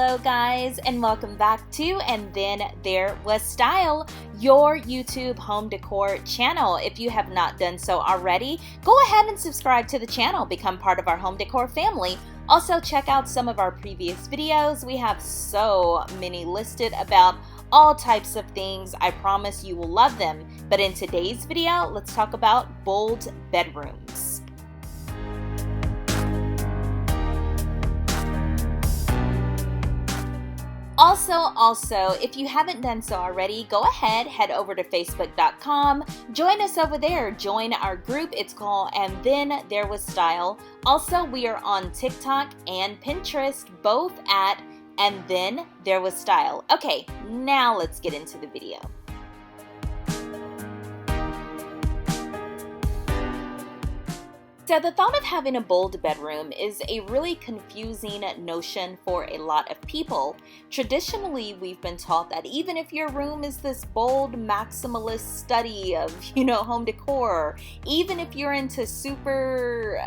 Hello guys, and welcome back to And Then There Was Style, your YouTube home decor channel. If you have not done so already, go ahead and subscribe to the channel, become part of our home decor family. Also check out some of our previous videos. We have so many listed about all types of things. I promise you will love them. But in today's video, let's talk about bold bedrooms. Also, if you haven't done so already, go ahead, head over to facebook.com, join us over there, join our group. It's called And Then There Was Style. Also, we are on TikTok and Pinterest, both at And Then There Was Style. Okay, now let's get into the video. So the thought of having a bold bedroom is a really confusing notion for a lot of people. Traditionally, we've been taught that even if your room is this bold maximalist study of, home decor, even if you're into super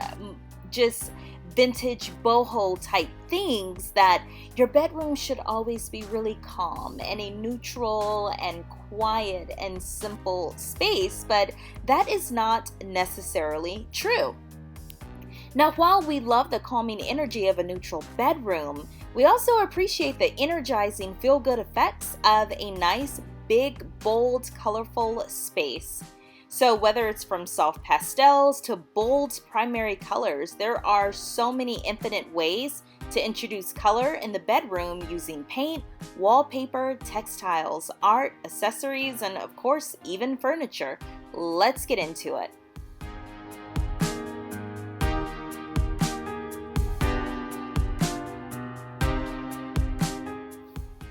just vintage boho type things, that your bedroom should always be really calm and a neutral and quiet and simple space, but that is not necessarily true. Now, while we love the calming energy of a neutral bedroom, we also appreciate the energizing feel-good effects of a nice, big, bold, colorful space. So whether it's from soft pastels to bold primary colors, there are so many infinite ways to introduce color in the bedroom using paint, wallpaper, textiles, art, accessories, and of course, even furniture. Let's get into it.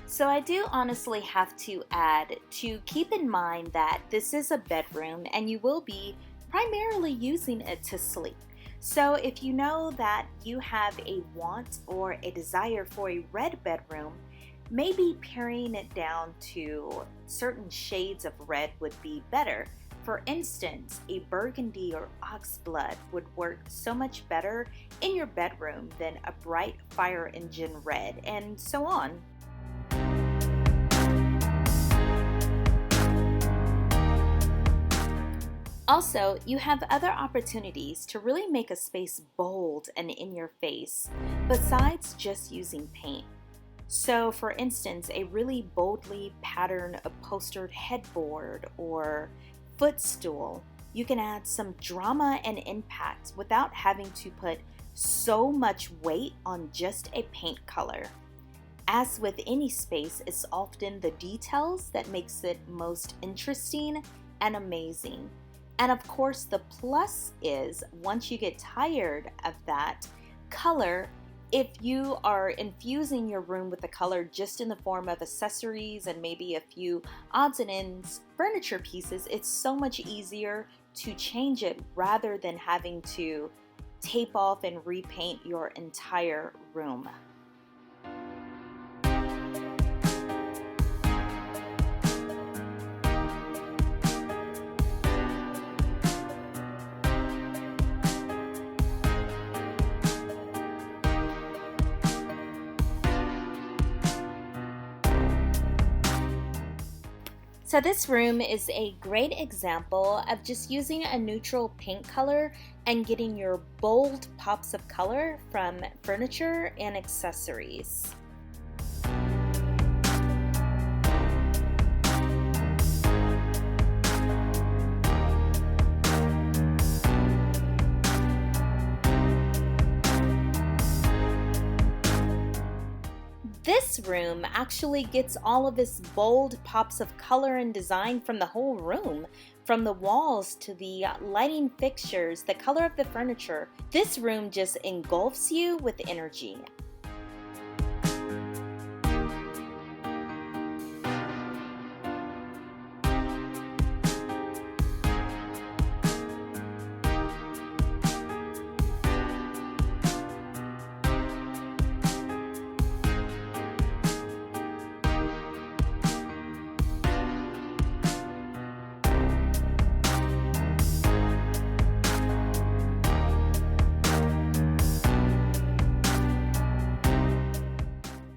So I do honestly have to add to keep in mind that this is a bedroom and you will be primarily using it to sleep. So if you know that you have a want or a desire for a red bedroom, maybe paring it down to certain shades of red would be better. For instance, a burgundy or oxblood would work so much better in your bedroom than a bright fire engine red, and so on. Also, you have other opportunities to really make a space bold and in your face, besides just using paint. So for instance, a really boldly patterned upholstered headboard or footstool, you can add some drama and impact without having to put so much weight on just a paint color. As with any space, it's often the details that makes it most interesting and amazing. And of course, the plus is once you get tired of that color, if you are infusing your room with the color just in the form of accessories and maybe a few odds and ends furniture pieces, it's so much easier to change it rather than having to tape off and repaint your entire room. So this room is a great example of just using a neutral paint color and getting your bold pops of color from furniture and accessories. This room actually gets all of its bold pops of color and design from the whole room, from the walls to the lighting fixtures, the color of the furniture. This room just engulfs you with energy.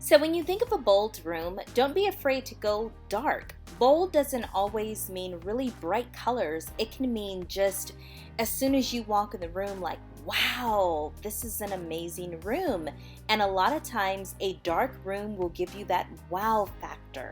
So when you think of a bold room, don't be afraid to go dark. Bold doesn't always mean really bright colors. It can mean just as soon as you walk in the room, like, wow, this is an amazing room. And a lot of times a dark room will give you that wow factor.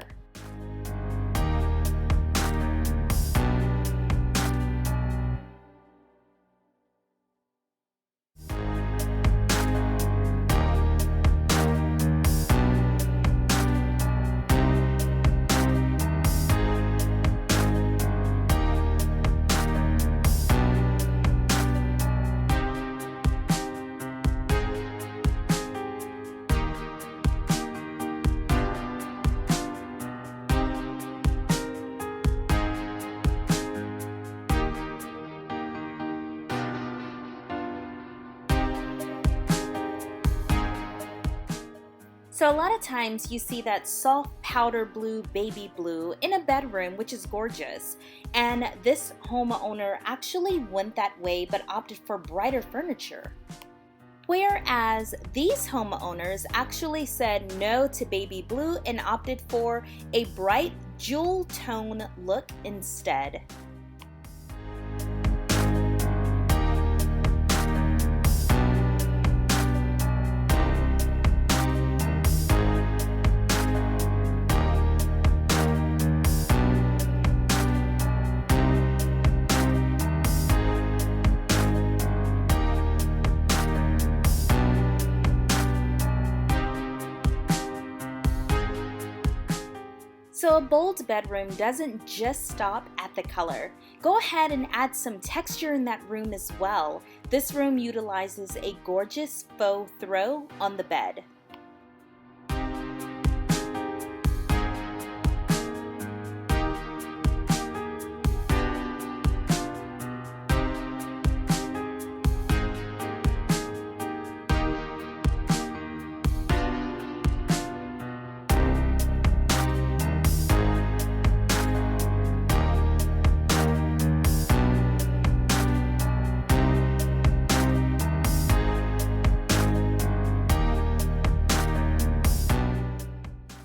So a lot of times you see that soft powder blue, baby blue in a bedroom, which is gorgeous. And this homeowner actually went that way but opted for brighter furniture. Whereas these homeowners actually said no to baby blue and opted for a bright jewel tone look instead. So a bold bedroom doesn't just stop at the color. Go ahead and add some texture in that room as well. This room utilizes a gorgeous faux throw on the bed.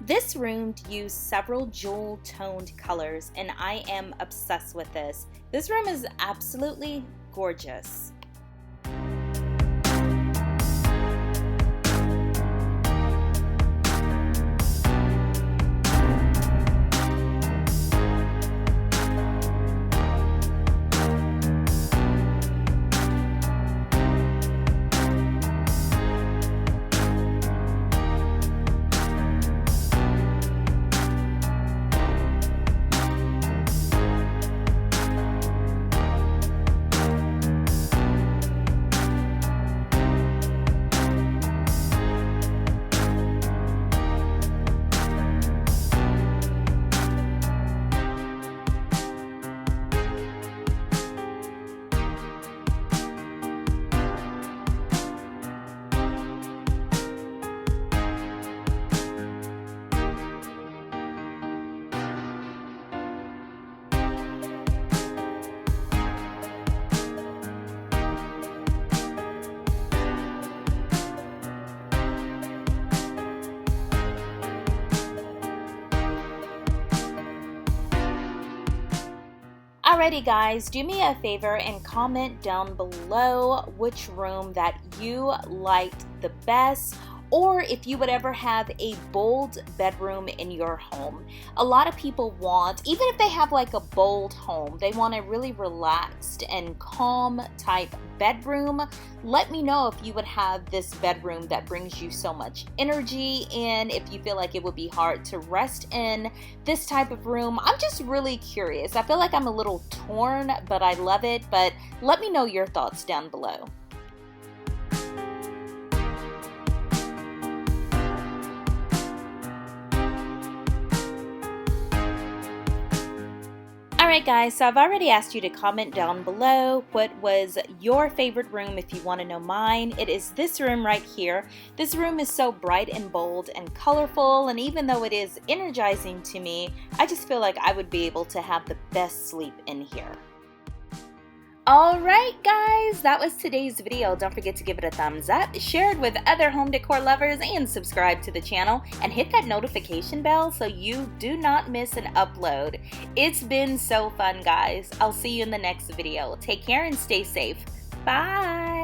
This room used several jewel toned colors and I am obsessed with this. This room is absolutely gorgeous. Alrighty guys, do me a favor and comment down below which room that you liked the best, or if you would ever have a bold bedroom in your home. A lot of people want, even if they have like a bold home, they want a really relaxed and calm type bedroom. Let me know if you would have this bedroom that brings you so much energy, and if you feel like it would be hard to rest in this type of room. I'm just really curious. I feel like I'm a little torn, but I love it. But let me know your thoughts down below. Alright guys, so I've already asked you to comment down below what was your favorite room if you want to know mine. It is this room right here. This room is so bright and bold and colorful, and even though it is energizing to me, I just feel like I would be able to have the best sleep in here. Alright guys, that was today's video. Don't forget to give it a thumbs up, share it with other home decor lovers, and subscribe to the channel. And hit that notification bell so you do not miss an upload. It's been so fun, guys. I'll see you in the next video. Take care and stay safe. Bye!